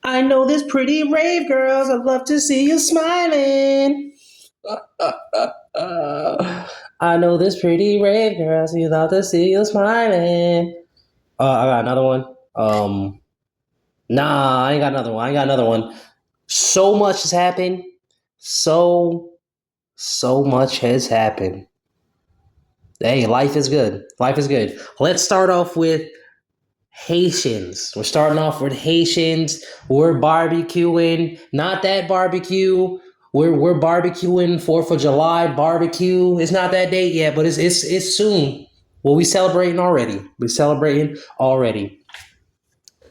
I know this pretty rave girls. I'd love to see you smiling. I know this pretty rave girls. You'd love to see you smiling. I got another one. Nah, I ain't got another one. I ain't got another one. So much has happened. So much has happened. Hey, life is good. Life is good. Let's start off with Haitians. We're starting off with Haitians. We're barbecuing. Not that barbecue. We're barbecuing 4th of July barbecue. It's not that date yet, but it's soon. Well, we celebrating already. We're celebrating already.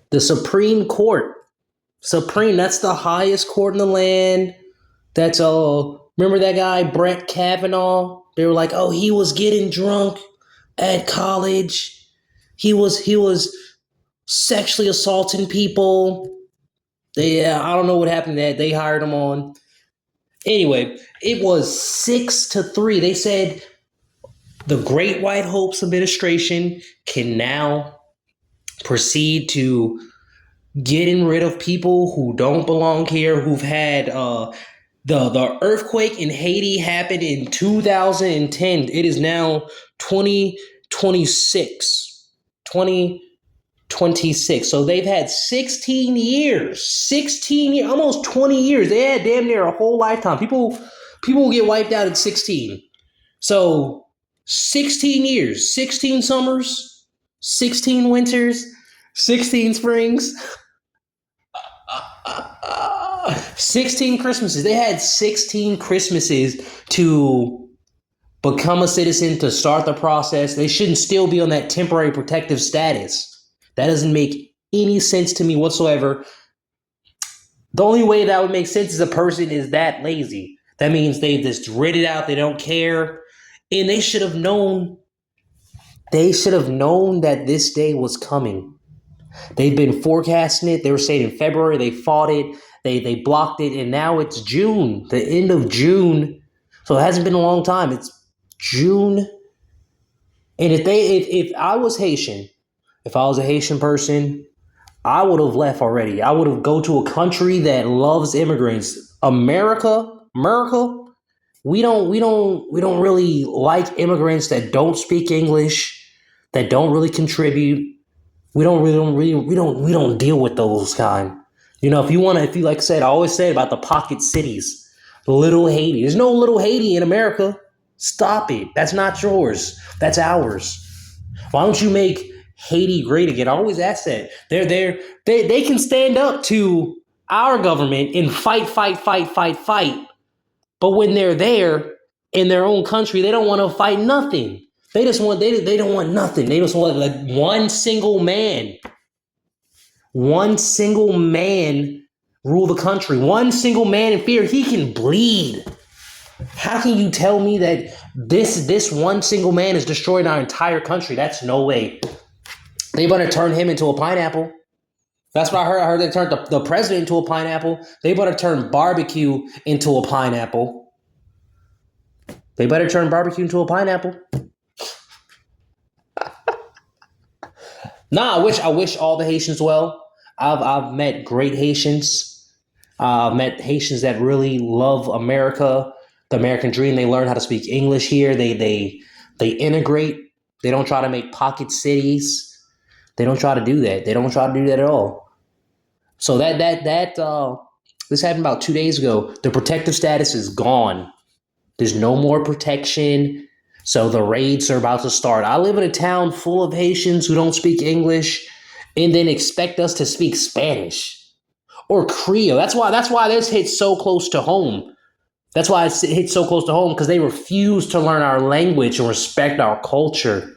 The Supreme Court. Supreme, that's the highest court in the land. That's remember that guy Brett Kavanaugh? They were like, "Oh, he was getting drunk at college. He was sexually assaulting people." I don't know what happened to that. They hired him on. Anyway, it was 6-3. They said the Great White Hope's administration can now proceed to getting rid of people who don't belong here, who've had the earthquake in Haiti happened in 2010. It is now 2026. 2026. So they've had 16 years. 16 years, almost 20 years. They had damn near a whole lifetime. People will get wiped out at 16. So 16 years, 16 summers, 16 winters, 16 springs. 16 Christmases. They had 16 Christmases to become a citizen, to start the process. They shouldn't still be on that temporary protective status. That doesn't make any sense to me whatsoever. The only way that would make sense is a person is that lazy. That means they just read it out. They don't care. And they should have known. They should have known that this day was coming. They've been forecasting it. They were saying in February they fought it. They blocked it, and now it's June, the end of June. So it hasn't been a long time. It's June. And if I was Haitian, if I was a Haitian person, I would have left already. I would have go to a country that loves immigrants. America, we don't really like immigrants that don't speak English, that don't really contribute. We don't deal with those kind. If you like I said, I always say about the pocket cities, little Haiti. There's no little Haiti in America. Stop it. That's not yours. That's ours. Why don't you make Haiti great again? I always ask that. They can stand up to our government and fight. But when they're there in their own country, they don't want to fight nothing. They don't want nothing. They just want like one single man rule the country. One single man in fear. He can bleed. How can you tell me that this one single man is destroying our entire country? That's no way. They better turn him into a pineapple. That's what I heard. I heard they turned the president into a pineapple. They better turn barbecue into a pineapple. They better turn barbecue into a pineapple. Nah, I wish all the Haitians well. I've met great Haitians. Met Haitians that really love America, the American dream. They learn how to speak English here. They integrate. They don't try to make pocket cities. They don't try to do that. They don't try to do that at all. So this happened about 2 days ago. The protective status is gone. There's no more protection. So the raids are about to start. I live in a town full of Haitians who don't speak English and then expect us to speak Spanish or Creole. That's why this hits so close to home. That's why it hits so close to home, because they refuse to learn our language and respect our culture.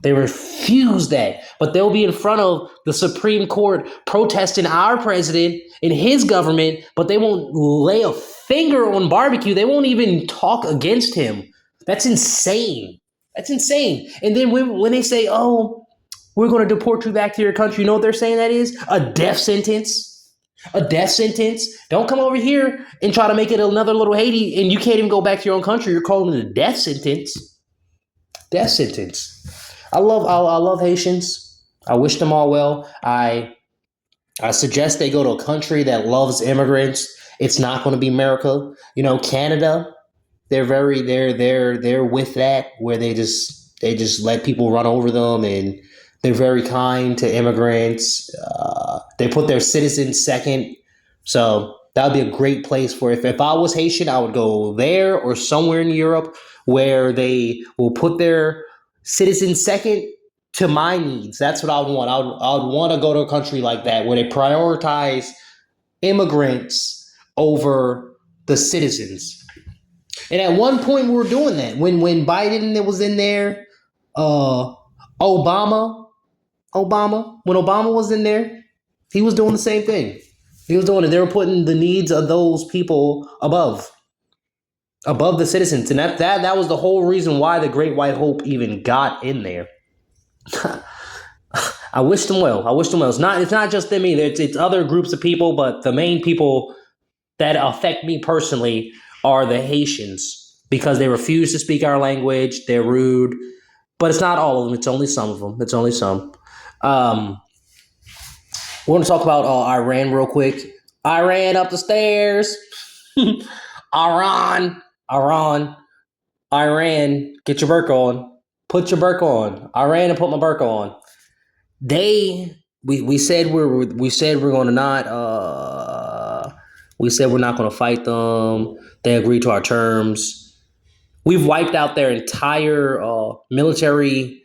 They refuse that. But they'll be in front of the Supreme Court protesting our president and his government, but they won't lay a finger on barbecue. They won't even talk against him. That's insane. That's insane. And then when they say, "Oh, we're going to deport you back to your country," you know what they're saying that is? A death sentence. A death sentence. Don't come over here and try to make it another little Haiti, and you can't even go back to your own country. You're calling it a death sentence. Death sentence. I love Haitians. I wish them all well. I I suggest they go to a country that loves immigrants. It's not going to be America. Canada, they're with that, where they just let people run over them, and they're very kind to immigrants. They put their citizens second. So that would be a great place for, if I was Haitian, I would go there or somewhere in Europe where they will put their citizens second to my needs. That's what I would want. I would want to go to a country like that where they prioritize immigrants over the citizens. And at one point we were doing that when Biden was in there, uh, Obama, when Obama was in there, he was doing the same thing. He was doing it. They were putting the needs of those people above the citizens, and that was the whole reason why the Great White Hope even got in there. I wish them well. I wish them well. It's not just them either. It's other groups of people, but the main people that affect me personally are the Haitians, because they refuse to speak our language. They're rude, but it's not all of them. It's only some of them. It's only some. Um, we're going to talk about Iran real quick. Iran up the stairs. Iran, Iran, Iran. Get your burqa on. Put your burqa on. Iran and put my burqa on. We said we're going to not. We said we're not going to fight them. They agreed to our terms. We've wiped out their entire military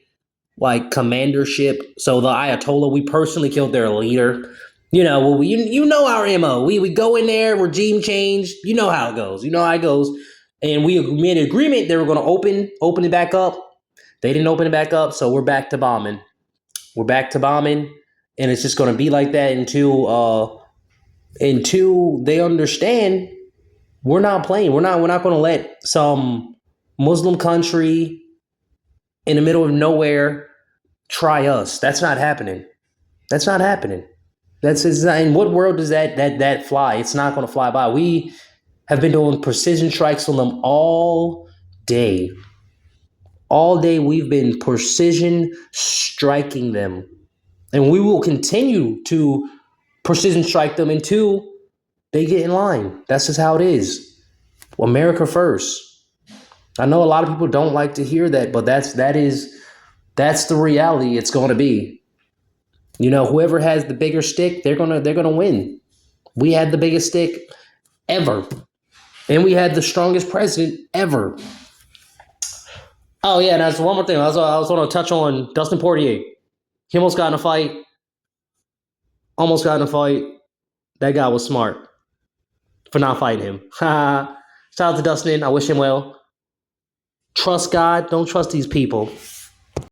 commandership. So the Ayatollah, we personally killed their leader. You know our MO. We go in there, regime change. You know how it goes. And we made an agreement they were going to open it back up. They didn't open it back up, so we're back to bombing. And it's just going to be like that until they understand we're not playing. We're not going to let some Muslim country in the middle of nowhere try us. That's not happening. That's not happening. In what world does that fly? It's not going to fly by. We have been doing precision strikes on them all day. All day we've been precision striking them. And we will continue to precision strike them until they get in line. That's just how it is. America first. I know a lot of people don't like to hear that, but that's the reality it's going to be. Whoever has the bigger stick, they're gonna win. We had the biggest stick ever, and we had the strongest president ever. Oh yeah, and that's one more thing. I was going to touch on Dustin Poirier. He almost got in a fight. That guy was smart for not fighting him. Shout out to Dustin. I wish him well. Trust God. Don't trust these people.